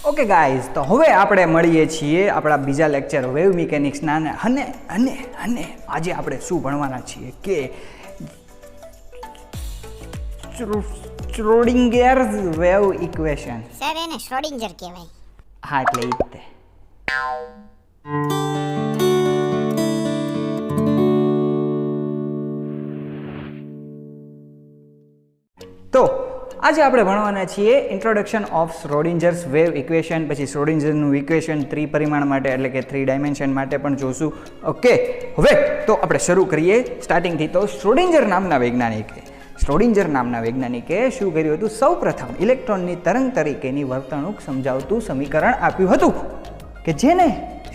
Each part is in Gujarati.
ઓકે ગાઈઝ, તો હવે આપણે મળીએ છીએ આપણા બીજા લેક્ચર વેવ મિકેનિક્સના અને અને અને આજે આપણે શું ભણવાના છીએ કે શ્રોડિંગર વેવ ઇક્વેશન. સર એને શ્રોડિંજર કહેવાય. હા, એટલે ઈ જ તે. તો આજે આપણે ભણવાના છીએ ઇન્ટ્રોડક્શન ઓફ શ્રોડિંજર્સ વેવ ઇક્વેશન, પછી શ્રોડિંજરનું ઇક્વેશન ત્રિપરિમાણ માટે એટલે કે 3 ડાયમેન્શન માટે પણ જોશું. ઓકે, હવે તો આપણે શરૂ કરીએ સ્ટાર્ટિંગથી. તો શ્રોડિંજર નામના વૈજ્ઞાનિકે શું કર્યું હતું? સૌપ્રથમ ઇલેક્ટ્રોનની તરંગ તરીકેની વર્તણૂક સમજાવતું સમીકરણ આપ્યું હતું કે જેને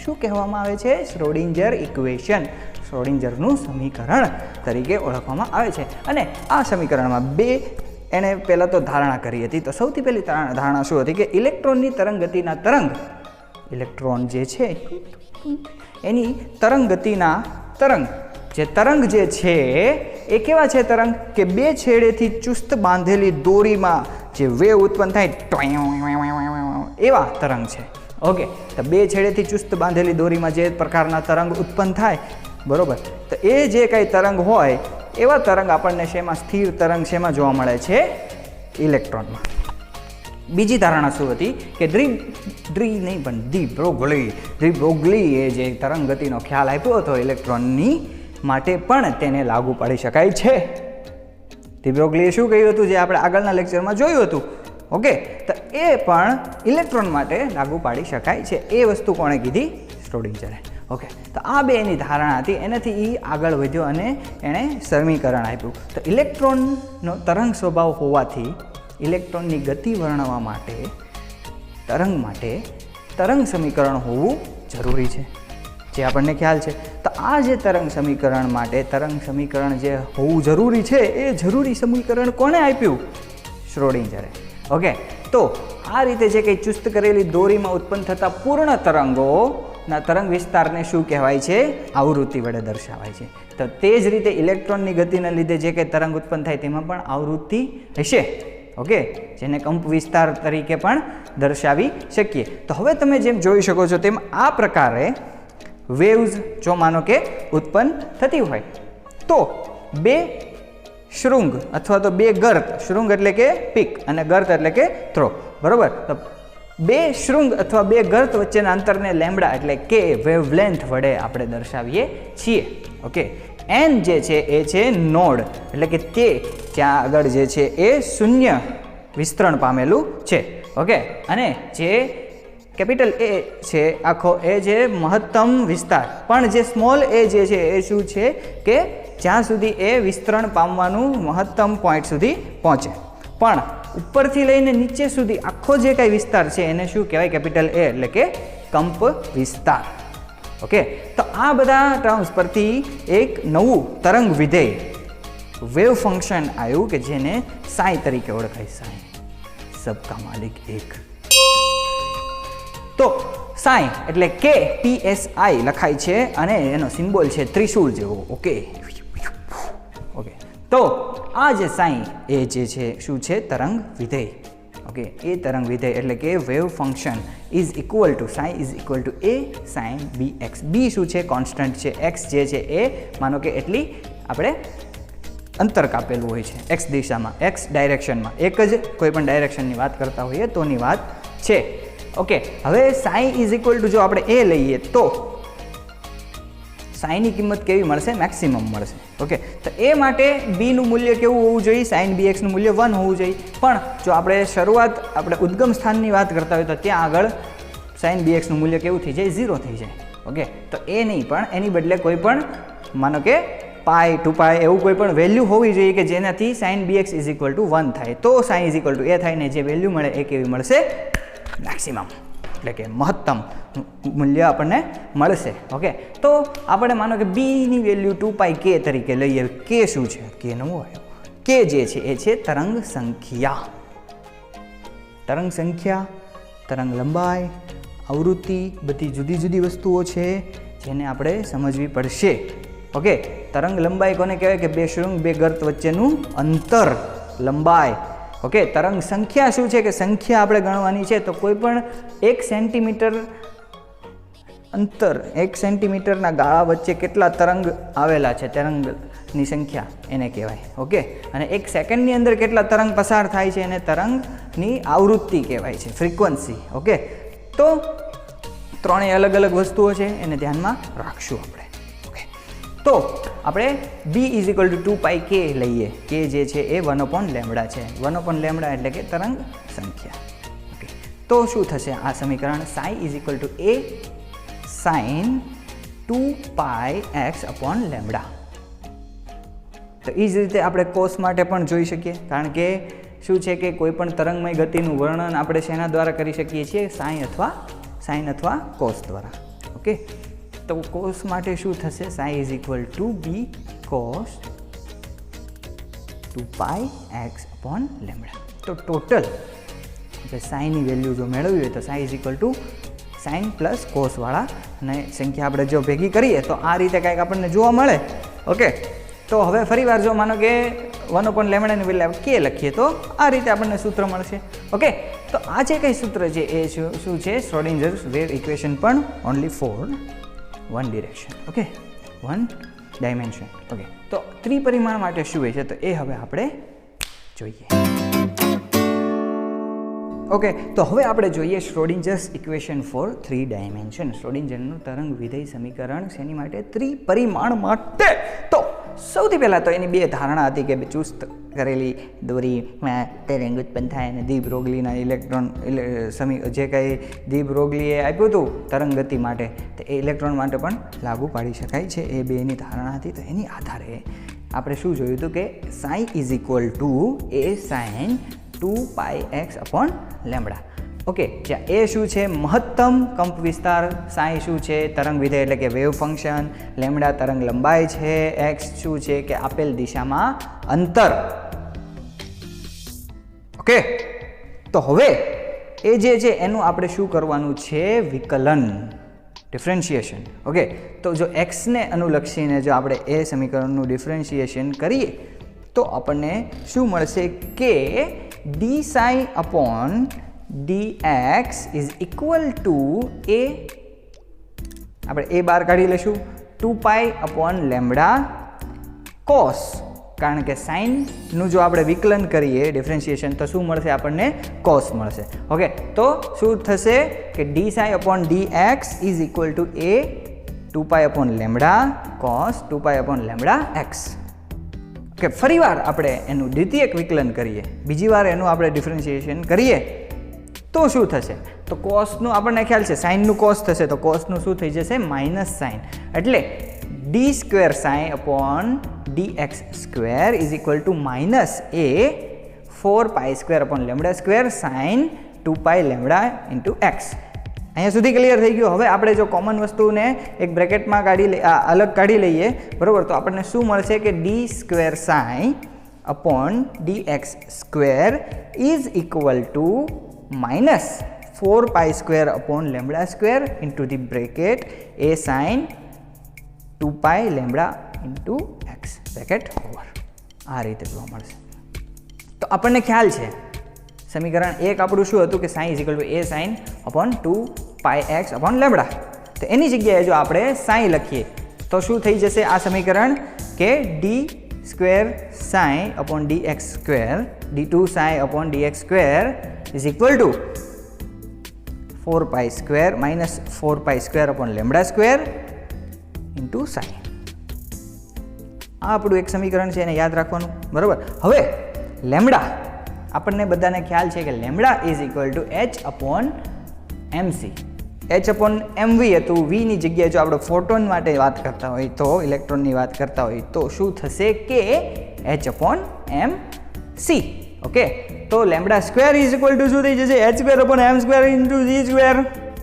શું કહેવામાં આવે છે? શ્રોડિંજર ઇક્વેશન, શ્રોડિંજરનું સમીકરણ તરીકે ઓળખવામાં આવે છે. અને આ સમીકરણમાં એણે પહેલાં તો ધારણા કરી હતી. તો સૌથી પહેલી ધારણા શું હતી? કે ઇલેક્ટ્રોનની તરંગ ગતિના ઇલેક્ટ્રોન જે છે એની તરંગ ગતિના તરંગ જે છે એ કેવા છે? તરંગ કે બે છેડેથી ચુસ્ત બાંધેલી દોરીમાં જે વેવ ઉત્પન્ન થાય એવા તરંગ છે. ઓકે, તો બે છેડેથી ચુસ્ત બાંધેલી દોરીમાં જે પ્રકારના તરંગ ઉત્પન્ન થાય, બરોબર, તો એ જે કાંઈ તરંગ હોય એવા તરંગ આપણને શેમાં? સ્થિર તરંગ શેમાં જોવા મળે છે? ઇલેક્ટ્રોનમાં. બીજી ધારણા શું હતી? કે ડી બ્રોગલીએ જે તરંગ ગતિનો ખ્યાલ આપ્યો હતો ઇલેક્ટ્રોનની માટે પણ તેને લાગુ પાડી શકાય છે. ડી બ્રોગલીએ શું કહ્યું હતું? જે આપણે આગળના લેક્ચરમાં જોયું હતું. ઓકે, તો એ પણ ઇલેક્ટ્રોન માટે લાગુ પાડી શકાય છે. એ વસ્તુ કોણે કીધી? શ્રોડિંજરે. ઓકે, તો આ બે એની ધારણા હતી. એનાથી એ આગળ વધ્યો અને એણે સમીકરણ આપ્યું. તો ઇલેક્ટ્રોનનો તરંગ સ્વભાવ હોવાથી ઇલેક્ટ્રોનની ગતિ વર્ણવવા માટે તરંગ સમીકરણ હોવું જરૂરી છે, જે આપણને ખ્યાલ છે. તો આ જે તરંગ સમીકરણ જે હોવું જરૂરી છે એ જરૂરી સમીકરણ કોણે આપ્યું? શ્રોડિંજરે. ઓકે, તો આ રીતે જે કંઈ ચુસ્ત કરેલી દોરીમાં ઉત્પન્ન થતા પૂર્ણ તરંગોના તરંગ વિસ્તારને શું કહેવાય છે? આવૃત્તિ વડે દર્શાવાય છે. તો તે જ રીતે ઇલેક્ટ્રોનની ગતિના લીધે જે કંઈ તરંગ ઉત્પન્ન થાય તેમાં પણ આવૃત્તિ હશે. ઓકે, જેને કંપ વિસ્તાર તરીકે પણ દર્શાવી શકીએ. તો હવે તમે જેમ જોઈ શકો છો તેમ આ પ્રકારે વેવ્સ જો માનો કે ઉત્પન્ન થતી હોય તો બે શૃંગ અથવા તો બે ગર્ત, શૃંગ એટલે કે પીક અને ગર્ત એટલે કે થ્રો, બરોબર. તો બે શૃંગ અથવા બે ગર્ત વચ્ચેના અંતરને લેમ્બડા એટલે કે વેવલેન્થ વડે આપણે દર્શાવીએ છીએ. ઓકે, એન જે છે એ છે નોડ એટલે કે તે ત્યાં આગળ જે છે એ શૂન્ય વિસ્તરણ પામેલું છે. ઓકે, અને જે કેપિટલ એ છે આખો એ જે મહત્તમ વિસ્તાર, પણ જે સ્મોલ એ જે છે એ શું છે? કે જ્યાં સુધી એ વિસ્તરણ પામવાનું મહત્તમ પોઈન્ટ સુધી પહોંચે, પણ ઉપરથી લઈને નીચે સુધી આખો જે કાંઈ વિસ્તાર છે એને શું કહેવાય? કેપિટલ એ એટલે કે કંપ વિસ્તાર. ઓકે, તો આ બધા ટર્મ્સ પરથી એક નવું તરંગ વિધેય વેવ ફંક્શન આવ્યું કે જેને સાઈ તરીકે ઓળખાય. સાઈ સબકા માલિક એક. તો સાઈ એટલે કે PSI લખાય છે અને એનો સિમ્બોલ છે ત્રિશૂળ જેવો. ઓકે, તો આ જે સાઈ એ જે છે શું છે? તરંગ વિધેય. ઓકે, એ તરંગ વિધેય એટલે કે wave function is equal to psi is equal to A sine BX. B શું છે? કોન્સ્ટન્ટ છે. એક્સ જે છે એ માનો કે એટલી આપણે અંતર કાપેલું હોય છે એક્સ દિશામાં, એક્સ ડાયરેક્શનમાં. એક જ કોઈ પણ ડાયરેક્શનની વાત કરતા હોઈએ તોની વાત છે. ઓકે, હવે સાઈ ઇઝ ઇક્વલ ટુ જો આપણે એ લઈએ તો સાઈની કિંમત કેવી મળશે? મેક્સિમમ મળશે. ઓકે, તો એ માટે બીનું મૂલ્ય કેવું હોવું જોઈએ? સાઇન BXનું મૂલ્ય 1 હોવું જોઈએ. પણ જો આપણે ઉદ્ગમ સ્થાનની વાત કરતા હોય તો ત્યાં આગળ સાઇન BXનું મૂલ્ય કેવું થઈ જાય? 0 થઈ જાય. ઓકે, તો એ નહીં, પણ એની બદલે કોઈ પણ માનો કે પાઈ 2π એવું કોઈ પણ વેલ્યુ હોવી જોઈએ કે જેનાથી sine BX is equal to 1 થાય. તો sine is equal to A થાય ને જે વેલ્યુ મળે એ કેવી મળશે? મેક્સિમમ એટલે કે મહત્તમ મૂલ્ય આપણને મળશે. ઓકે, તો આપણે માનો કે બીની વેલ્યુ 2πk તરીકે લઈએ. કે શું છે? કે નવો આવ્યો. કે જે છે એ છે તરંગ સંખ્યા, તરંગ લંબાઈ, આવૃત્તિ, બધી જુદી જુદી વસ્તુઓ છે જેને આપણે સમજવી પડશે. ઓકે, તરંગ લંબાઈ કોને કહેવાય? કે બે શૃંગ બે ગર્ત વચ્ચેનું અંતર, લંબાઈ. ઓકે, તરંગ સંખ્યા શું છે કે સંખ્યા આપણે ગણવાની છે, તો કોઈ પણ 1 સેન્ટીમીટર અંતર 1 સેન્ટીમીટરના ગાળા વચ્ચે કેટલા તરંગ આવેલા છે, તરંગની સંખ્યા એને કહેવાય. ઓકે, અને 1 સેકન્ડની અંદર કેટલા તરંગ પસાર થાય છે એને તરંગની આવૃત્તિ કહેવાય છે, ફ્રીક્વન્સી. ઓકે, તો ત્રણેય અલગ અલગ વસ્તુઓ છે, એને ધ્યાનમાં રાખશું આપણે. ઓકે, તો આપણે b = 2πk લઈએ, કે જે છે એ 1/λ છે. 1/λ એટલે કે તરંગ સંખ્યા. ઓકે, તો શું થશે આ સમીકરણ? psi = a sin 2πx/λ. તો એ જ રીતે આપણે કોસ માટે પણ જોઈ શકીએ, કારણ કે શું છે કે કોઈ પણ તરંગમય ગતિનું વર્ણન આપણે શેના દ્વારા કરી શકીએ છીએ? સાઇન અથવા કોસ દ્વારા. ઓકે, તો કોસ માટે શું થશે? psi = b cos 2πx/λ. તો ટોટલ આપણે સાઈનની વેલ્યુ જો મેળવવી હોય તો psi = સાઇન પ્લસ કોસ વાળા અને સંખ્યા આપણે જો ભેગી કરીએ તો આ રીતે કંઈક આપણને જોવા મળે. ઓકે, તો હવે ફરીવાર જો માનો કે 1/λ ની બદલે k લખીએ તો આ રીતે આપણને સૂત્ર મળશે. ઓકે, તો આ જે કંઈ સૂત્ર છે એ શું છે? શ્રોડિંજર્સ વેવ ઇક્વેશન, પણ only for one direction. Okay, one dimension. Okay, તો ત્રિપરિમાણ માટે શું હોય છે તો એ હવે આપણે જોઈએ. ઓકે, તો હવે આપણે જોઈએ શ્રોડિંજર્સ ઇક્વેશન ફોર 3 ડાયમેન્શન. શ્રોડિંજરનું તરંગ વિધેય સમીકરણ શેની માટે? ત્રિપરિમાણ માટે. તો સૌથી પહેલાં તો એની બે ધારણા હતી કે ચુસ્ત કરેલી દોરીમાં તરંગ ઉત્પન્ન થાય અને દી બ્રોગલીના ઇલેક્ટ્રોન જે કંઈ દી બ્રોગલીએ આપ્યું હતું તરંગ ગતિ માટે, તો એ ઇલેક્ટ્રોન માટે પણ લાગુ પાડી શકાય છે. એ બેની ધારણા હતી. તો એની આધારે આપણે શું જોયું હતું કે psi = a sin 2πx/λ. Okay, જ્યાં એ શું છે? મહત્તમ કંપ વિસ્તાર. psi શું છે? તરંગ વિધેય એટલે કે વેવ ફંક્શન. લેમ્ડા તરંગ લંબાઈ છે. x શું છે કે આપેલ દિશામાં અંતર. ઓકે, તો હવે એ જે છે એનું આપણે શું કરવાનું છે? વિકલન, ડિફરન્શિએશન. ઓકે, તો જો x ને અનુલક્ષીને જો આપણે એ સમીકરણનું ડિફરન્શિએશન કરીએ તો આપણને શું મળશે કે d psi upon dx is equal to a, આપણે a બાર કાઢી લઈશું, 2π/λ cos, કારણ કે સાઇનનું જો આપણે વિકલન કરીએ ડિફરન્શિએશન તો શું મળશે આપણને? cos મળશે. ઓકે, તો શું થશે કે d psi upon dx is equal to a 2π/λ cos 2π/λx. કે ફરીવાર આપણે એનું દ્વિતીયક વિકલન કરીએ, બીજી વાર એનું આપણે ડિફરન્શિએશન કરીએ તો શું થશે? તો કોસનું આપણને ખ્યાલ છે, સાઇનનું કોસ થશે, તો કોસનું શું થઈ જશે? Minus sign. એટલે d² sin/dx² is equal to -a 4π²/λ² sin 2πλ into x. અહીંયા સુધી ક્લિયર થઈ ગયું. હવે આપણે જો કોમન વસ્તુને એક બ્રેકેટમાં અલગ કાઢી લઈએ, બરાબર, તો આપણને શું મળશે કે d² sin/dx² is equal to -4π²/λ² into the bracket a sin 2πλ into x bracket over. આ રીતે જોવા મળશે. તો આપણને ખ્યાલ છે સમીકરણ 1 આપણું શું હતું કે psi = a sin 2πx/λ. તો એની જગ્યાએ જો આપણે psi લખીએ તો શું થઈ જશે આ સમીકરણ કે d² sin/dx² d2 sin/dx² is equal to 4π² -4π²/λ² into psi. આ આપણું એક સમીકરણ છે, એને યાદ રાખવાનું, બરાબર. હવે લેમ્ડા આપણને બધાને ખ્યાલ છે કે lambda is equal two h/mc. h/mv હતું. વીની જગ્યાએ જો આપણે ફોટોન માટે વાત કરતા હોય તો, ઇલેક્ટ્રોનની વાત કરતા હોય તો શું થશે કે h/mc. ઓકે, તો lambda square is equal two શું થઈ જશે? h²/m² into g².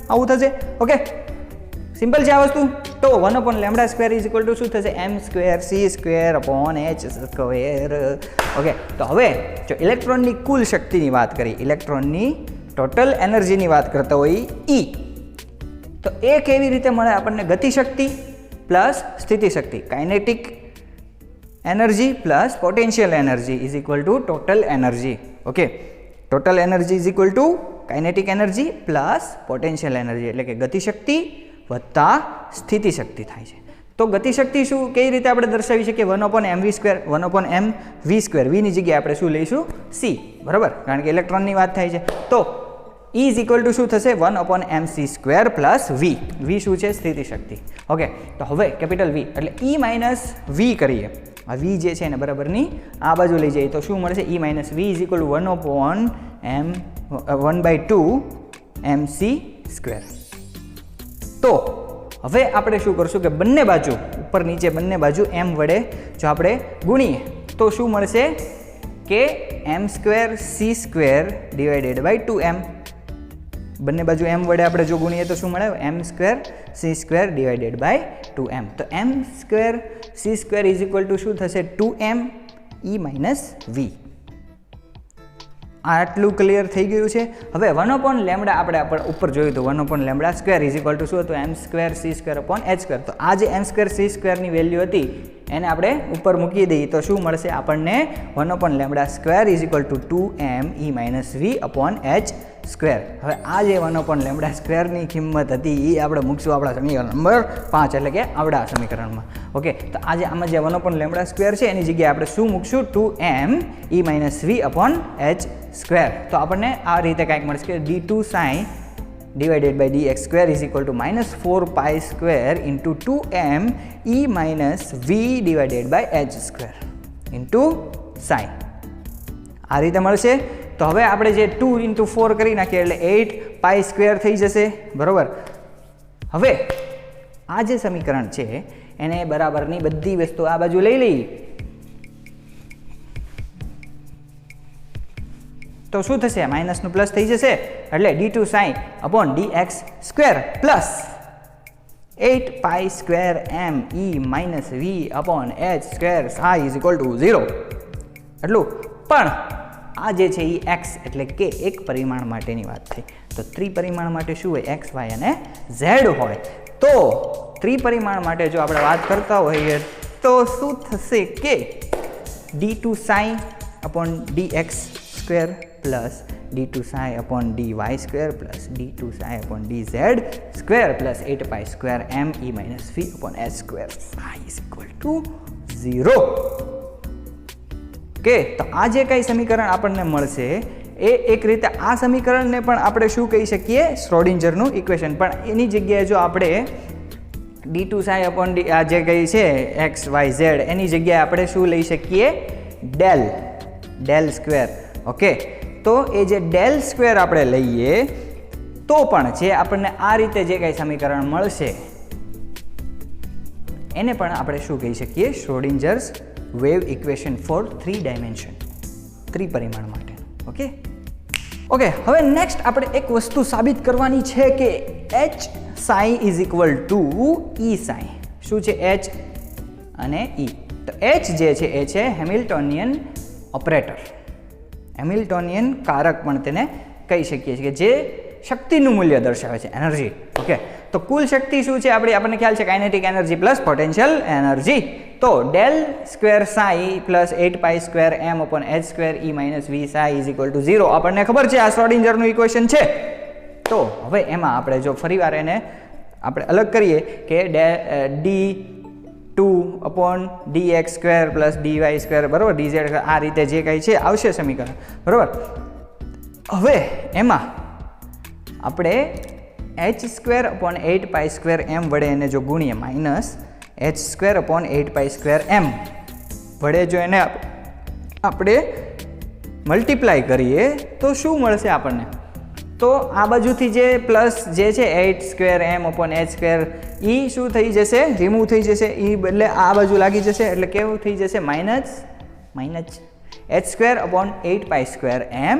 આવું થશે. ઓકે, સિમ્પલ છે આ વસ્તુ. તો 1/λ² ઇઝ ઇક્વલ ટુ શું થશે? m²c²/h². ઓકે, તો હવે જો ઇલેક્ટ્રોનની કુલ શક્તિની વાત કરીએ, ઇલેક્ટ્રોનની ટોટલ એનર્જીની વાત કરતા હોય E, તો એ કેવી રીતે મળે આપણને? ગતિશક્તિ પ્લસ સ્થિતિશક્તિ, kinetic energy plus potential energy is equal to total energy. Okay, total energy is equal to kinetic energy plus potential energy, એટલે કે ગતિશક્તિ વત્તા સ્થિતિશક્તિ થાય છે. તો ગતિશક્તિ શું કઈ રીતે આપણે દર્શાવી શકીએ? 1/mv², 1/mv², વીની જગ્યાએ આપણે શું લઈશું? c, બરાબર, કારણ કે ઇલેક્ટ્રોનની વાત થાય છે. તો E ઇઝ ઇક્વલ ટુ શું થશે? 1/mc² plus v. v શું છે? સ્થિતિશક્તિ. ઓકે, તો હવે કેપિટલ V એટલે E માઇનસ v કરીએ. આ v જે છે એને બરાબરની આ બાજુ લઈ જઈએ તો શું મળશે? E minus v is equal two 1/mc². તો હવે આપણે શું કરશું કે બંને બાજુ ઉપર નીચે બંને બાજુ m વડે જો આપણે ગુણીએ તો શું મળશે કે m²c² ડિવાઇડેડ બાય 2m. બંને બાજુ m વડે આપણે જો ગુણીએ તો શું મળે? m²c² divided by 2m. તો m²c² ઇઝ ઇક્વલ ટુ શું થશે? 2m e minus v. આટલું ક્લિયર થઈ ગયું છે. હવે 1/λ આપણે ઉપર જોયું તો 1/λ² ઇઝ ઇક્વલ ટુ શું હતું? m²c²/h². તો આ જે m²c² ની વેલ્યુ હતી એને આપણે ઉપર મૂકી દઈએ તો શું મળશે આપણને? 1/λ² is equal to 2m e minus v upon h². હવે આ જે 1/λ² ની કિંમત હતી એ આપણે મૂકશું આપણા સમીકરણ નંબર 5, એટલે કે આવડા સમીકરણમાં. ઓકે, તો આજે આમાં જે 1/λ² છે એની જગ્યાએ આપણે શું મૂકશું? 2m e minus v upon h². તો આપણને આ રીતે કાંઈક મળશે કે d2 sin divided by dx² is equal to -4π² into 2m e minus v divided by h² into sin. આ રીતે મળશે. તો હવે આપણે જે 2 into 4 કરી નાખીએ એટલે 8π² થઈ જશે, બરોબર. હવે આ જે સમીકરણ છે એને બરાબરની બધી વસ્તુ આ બાજુ લઈ લઈએ તો શું થશે? માઇનસનું પ્લસ થઈ જશે એટલે d2 sin upon dx² plus 8π² m e minus v upon h² psi is equal to 0. એટલું. પણ આ જે છે એ x એટલે કે એક પરિમાણ માટેની વાત થઈ. તો ત્રિપરિમાણ માટે શું હોય? x, y અને z હોય. તો ત્રિપરિમાણ માટે જો આપણે વાત કરતા હોઈએ તો શું થશે કે d2 sin upon dx² plus d2 sin upon dy² plus d2 sin upon dz² plus 8π² m e minus v upon h² psi is equal to 0. Okay, તો આ જે કંઈ સમીકરણ આપણને મળશે એ એક રીતે આ સમીકરણને પણ આપણે શું કહી શકીએ? શ્રોડિંજરનું ઇક્વેશન. પણ એની જગ્યાએ જો આપણે d2 sin અપોન આ જે કંઈ છે x, y, z એની જગ્યાએ આપણે શું લઈ શકીએ? del². ઓકે, તો એ જે del² આપણે લઈએ તો પણ જે આપણને આ રીતે જે કંઈ સમીકરણ મળશે એને પણ આપણે શું કહી શકીએ? શ્રોડિંજર્સ વેવ ઇક્વેશન ફોર 3 ડાયમેન્શન, ત્રિપરિમાણ માટે. ઓકે, હવે નેક્સ્ટ આપણે એક વસ્તુ સાબિત કરવાની છે કે h psi is equal two e psi. શું છે? h અને e. તો h જે છે એ છે હેમિલ્ટોનિયન ઓપરેટર, હેમિલ્ટોનિયન કારક પણ તેને કહી શકીએ છીએ કે જે શક્તિનું મૂલ્ય દર્શાવે છે, એનર્જી. ઓકે, તો કુલ શક્તિ શું છે આપણી? આપણને ખ્યાલ છે kinetic energy plus potential energy. તો del² psi plus 8π² m upon h² e minus v psi is equal to 0 આપણને ખબર છે. આ શ્રોડિંજરનું ઇક્વેશન છે. તો હવે એમાં આપણે જો ફરીવાર એને આપણે અલગ કરીએ કે d2 upon dx² plus dy², બરાબર, dz, આ રીતે જે કંઈ છે આવશે સમીકરણ, બરાબર. હવે એમાં આપણે h² અપોન 8π² m વડે એને જો ગુણીએ માઇનસ h² અપોન 8π² m વડે જો એને આપણે મલ્ટીપ્લાય કરીએ તો શું મળશે આપણને? તો આ બાજુથી જે પ્લસ જે છે 8² m અપોન h² એ શું થઈ જશે? રિમૂવ થઈ જશે. એ બદલે આ બાજુ લાગી જશે એટલે કેવું થઈ જશે? Minus h² upon 8π² m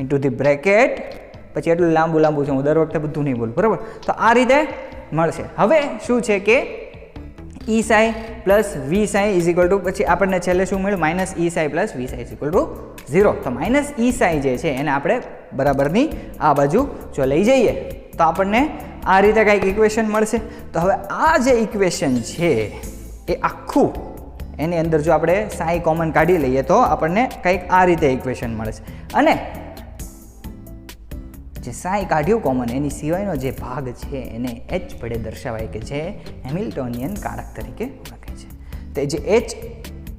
into the bracket. પછી એટલું લાંબુ છે, હું દર વખતે બધું નહીં બોલું, બરાબર. તો આ રીતે મળશે. હવે શું છે કે e psi plus v psi is equal two પછી આપણને છેલ્લે શું મળ્યું? Minus e psi plus v psi is equal to 0. તો માઇનસ e psi જે છે એને આપણે બરાબરની આ બાજુ જો લઈ જઈએ તો આપણને આ રીતે કંઈક ઇક્વેશન મળશે. તો હવે આ જે ઇક્વેશન છે એ આખું એની અંદર જો આપણે સાઈ કોમન કાઢી લઈએ તો આપણને કંઈક આ રીતે ઇક્વેશન મળે છે. અને જે સાઈ કાઢ્યું કોમન એની સિવાયનો જે ભાગ છે એને એચ વડે દર્શાવાય કે જે હેમિલ્ટોનિયન કારક તરીકે ઓળખાય છે. તો જે એચ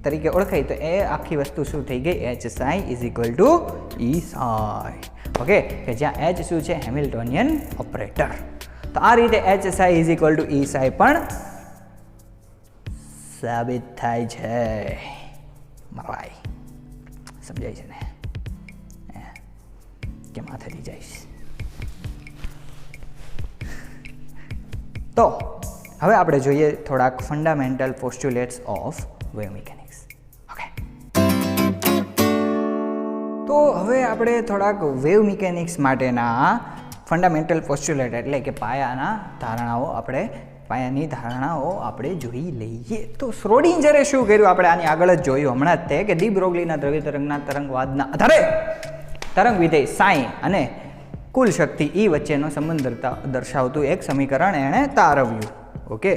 તરીકે ઓળખાય તો એ આખી વસ્તુ શું થઈ ગઈ? H psi is equal to E psi. Okay, કે જ્યાં એચ શું છે? Hamiltonian operator. તો આ રીતે H psi is equal to E psi પણ સાબિત થાય છે. ભાઈ સમજાય છે ને? કેમ માથેથી જઈશ? તો હવે આપણે જોઈએ થોડાક fundamental postulates of wave mechanics. Okay, તો હવે આપણે થોડાક વેવ મિકેનિક્સ માટેના ફંડામેન્ટલ પોસ્ટ્યુલેટ એટલે કે પાયાની ધારણાઓ આપણે જોઈ લઈએ. તો શ્રોડિંજરે શું કર્યું? આપણે આની આગળ જ જોયું હમણાં જ તે કે ડી બ્રોગલીના દ્રવ્ય તરંગના તરંગવાદના આધારે તરંગ વિધેય સાઈ અને કુલ શક્તિ ઈ વચ્ચેનો સંબંધ દર્શાવતું એક સમીકરણ એણે તારવ્યું. ઓકે,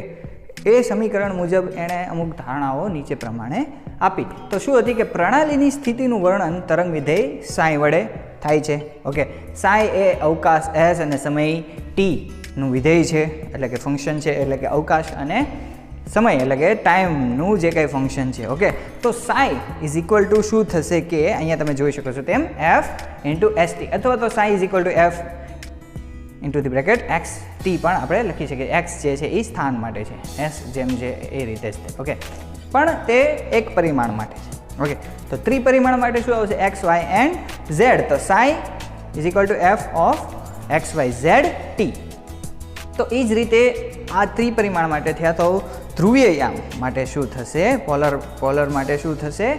એ સમીકરણ મુજબ એણે અમુક ધારણાઓ નીચે પ્રમાણે આપી. તો શું હતી કે પ્રણાલીની સ્થિતિનું વર્ણન તરંગ વિધેય સાઈ વડે થાય છે. ઓકે, સાઈ એ અવકાશ એસ અને સમય ટી નું વિધેય છે, એટલે કે ફંક્શન છે, એટલે કે અવકાશ અને સમય એટલે કે ટાઈમનું જે કંઈ ફંક્શન છે. ઓકે, તો સાઈ ઇઝ ઇક્વલ ટુ શું થશે કે અહીંયા તમે જોઈ શકો છો તેમ એફ ઇન્ટુ એસ ટી, અથવા તો psi is equal to F into the bracket X T પણ આપણે લખી શકીએ. એક્સ જે છે એ સ્થાન માટે છે, એસ જેમ છે એ રીતે જ છે. ઓકે, પણ તે એક પરિમાણ માટે છે. ઓકે, તો ત્રિપરિમાણ માટે શું આવશે? X Y and Z. તો psi is equal to F of X Y Z T. તો એ જ રીતે આ ત્રિપરિમાણ માટે થયા. તો ધ્રુવીય યામ માટે શું થશે? પોલર માટે શું થશે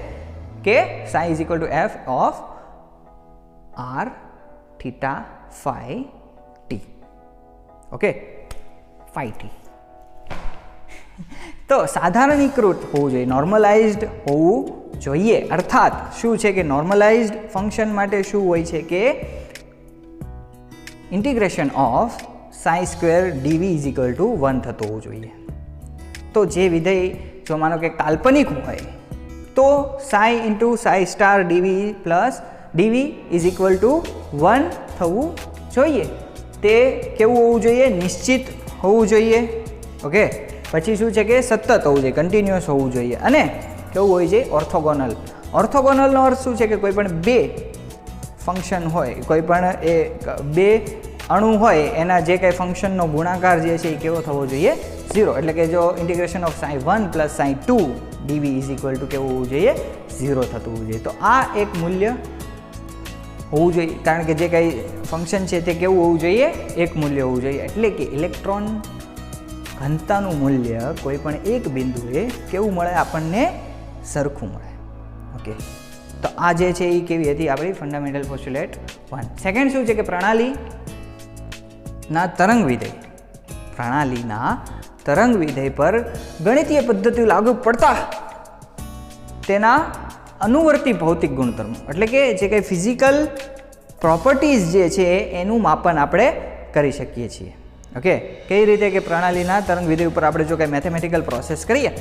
કે psi is equal to F of R theta phi T. Okay, phi T. તો સાધારણીકૃત હોવું જોઈએ, નોર્મલાઇઝ્ડ હોવું જોઈએ. અર્થાત શું છે કે નોર્મલાઇઝ્ડ ફંક્શન માટે શું હોય છે કે integration of Sai square ડીવી is equal to 1 થતું હોવું જોઈએ. તો જે વિધેય જો માનો કે કાલ્પનિક હોય તો psi into psi star DV plus DV is equal to 1 થવું જોઈએ. તે કેવું હોવું જોઈએ? નિશ્ચિત હોવું જોઈએ. ઓકે, પછી શું છે કે સતત હોવું જોઈએ, કન્ટિન્યુઅસ હોવું જોઈએ. અને કેવું હોય છે? ઓર્થોગોનલ. ઓર્થોગોનલનો અર્થ શું છે કે કોઈ પણ બે ફંક્શન હોય, કોઈ પણ એ બે અણુ હોય એના જે કંઈ ફંક્શનનો ગુણાકાર જે છે એ કેવો થવો જોઈએ? 0. એટલે કે જો integration of psi 1 plus psi 2 DV is equal to કેવું હોવું જોઈએ? 0 થતું હોવું જોઈએ. તો આ એક મૂલ્ય હોવું જોઈએ, કારણ કે જે કંઈ ફંક્શન છે તે કેવું હોવું જોઈએ? એક મૂલ્ય હોવું જોઈએ. એટલે કે ઇલેક્ટ્રોન ઘનતાનું મૂલ્ય કોઈ પણ એક બિંદુએ કેવું મળે? આપણને સરખું મળે. ઓકે, તો આ જે છે એ કેવી હતી? આપણી ફંડામેન્ટલ પોસ્ટ્યુલેટ 1. સેકન્ડ શું છે કે પ્રણાલીના તરંગ વિધેય પર ગણિતીય પદ્ધતિઓ લાગુ પડતા તેના અનુવર્તી ભૌતિક ગુણધર્મો એટલે કે જે કંઈ ફિઝિકલ પ્રોપર્ટીઝ જે છે એનું માપન આપણે કરી શકીએ છીએ. ઓકે, કઈ રીતે કે પ્રણાલીના તરંગ વિધેય ઉપર આપણે જો કંઈ મેથેમેટિકલ પ્રોસેસ કરીએ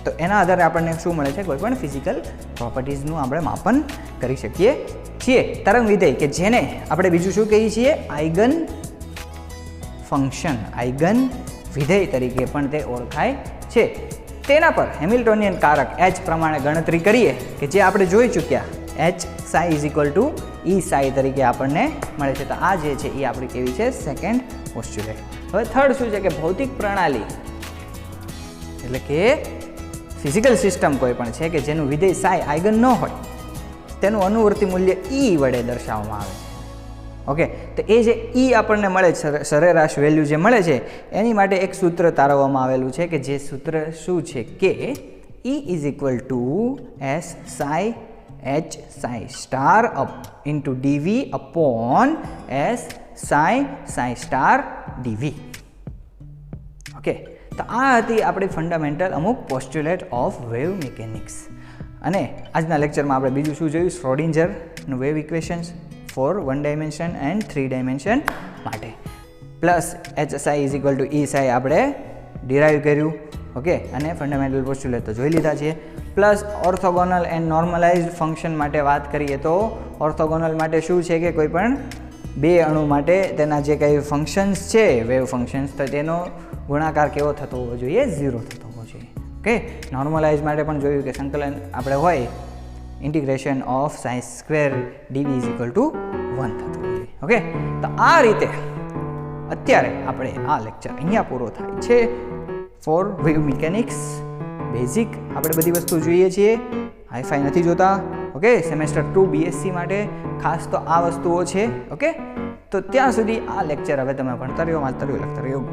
તો એના આધારે આપણને શું મળે છે? કોઈ પણ ફિઝિકલ પ્રોપર્ટીઝનું આપણે માપન કરી શકીએ છીએ. તરંગ વિધેય કે જેને આપણે બીજું શું કહીએ છીએ? આઇગન ફંક્શન, આઇગન વિધેય તરીકે પણ તે ઓળખાય છે. તેના પર હેમિલ્ટોનિયન કારક એચ પ્રમાણે ગણતરી કરીએ કે જે આપણે જોઈ ચૂક્યા, H psi is equal to E psi તરીકે આપણને મળે છે. તો આ જે છે એ આપણી કેવી છે? સેકન્ડ પોસ્ટ્યુલેટ. હવે થર્ડ શું છે કે ભૌતિક પ્રણાલી એટલે કે ફિઝિકલ સિસ્ટમ કોઈ પણ છે કે જેનું વિધેય સાઈ આઇગન ન હોય તેનું અનુવર્તી મૂલ્ય ઈ વડે દર્શાવવામાં આવે છે. ઓકે, તો એ જે ઈ આપણને મળે છે, સરેરાશ વેલ્યુ જે મળે છે, એની માટે એક સૂત્ર તારવવામાં આવેલું છે કે જે સૂત્ર શું છે કે E is equal to S psi H psi star up into DV upon S psi star DV. Okay, તો આ હતી આપણી ફંડામેન્ટલ અમુક પોસ્ટ્યુલેટ ઓફ વેવ મિકેનિક્સ. અને આજના લેક્ચરમાં આપણે બીજું શું જોયું? શ્રોડિંજરનું wave equations for 1 dimension and 3 dimension માટે, plus H psi is equal to E psi આપણે ડિરાઈવ કર્યું. ઓકે, અને ફંડામેન્ટલ પોસ્ટ્યુલેટ તો જોઈ લીધા છે. Plus orthogonal and normalised function માટે વાત કરીએ તો ઓર્થોગોનલ માટે શું છે કે કોઈ પણ બે અણુ માટે તેના જે કંઈ ફંક્શન્સ છે વેવ ફંક્શન્સ, તો તેનો ગુણાકાર કેવો થતો હોવો જોઈએ? 0 થતો હોવો જોઈએ. ઓકે, નોર્મલાઇઝ માટે પણ જોયું કે સંકલન આપણે હોય integration of sine square ડીવી is equal to 1 થતું હોય. ઓકે, તો આ રીતે અત્યારે આપણે આ લેક્ચર અહીંયા પૂરો થાય છે ફોર વેવ મિકેનિક્સ બેઝિક. આપણે બધી વસ્તુ જોઈએ છીએ, હાઈફાઈ નથી જોતા. ઓકે, સેમેસ્ટર 2 બીએસસી માટે ખાસ તો આ વસ્તુઓ છે. ઓકે, તો ત્યાં સુધી આ લેક્ચર હવે તમે ભણતા રહ્યો, વાંચતા રહ્યો, લખતા રહ્યો.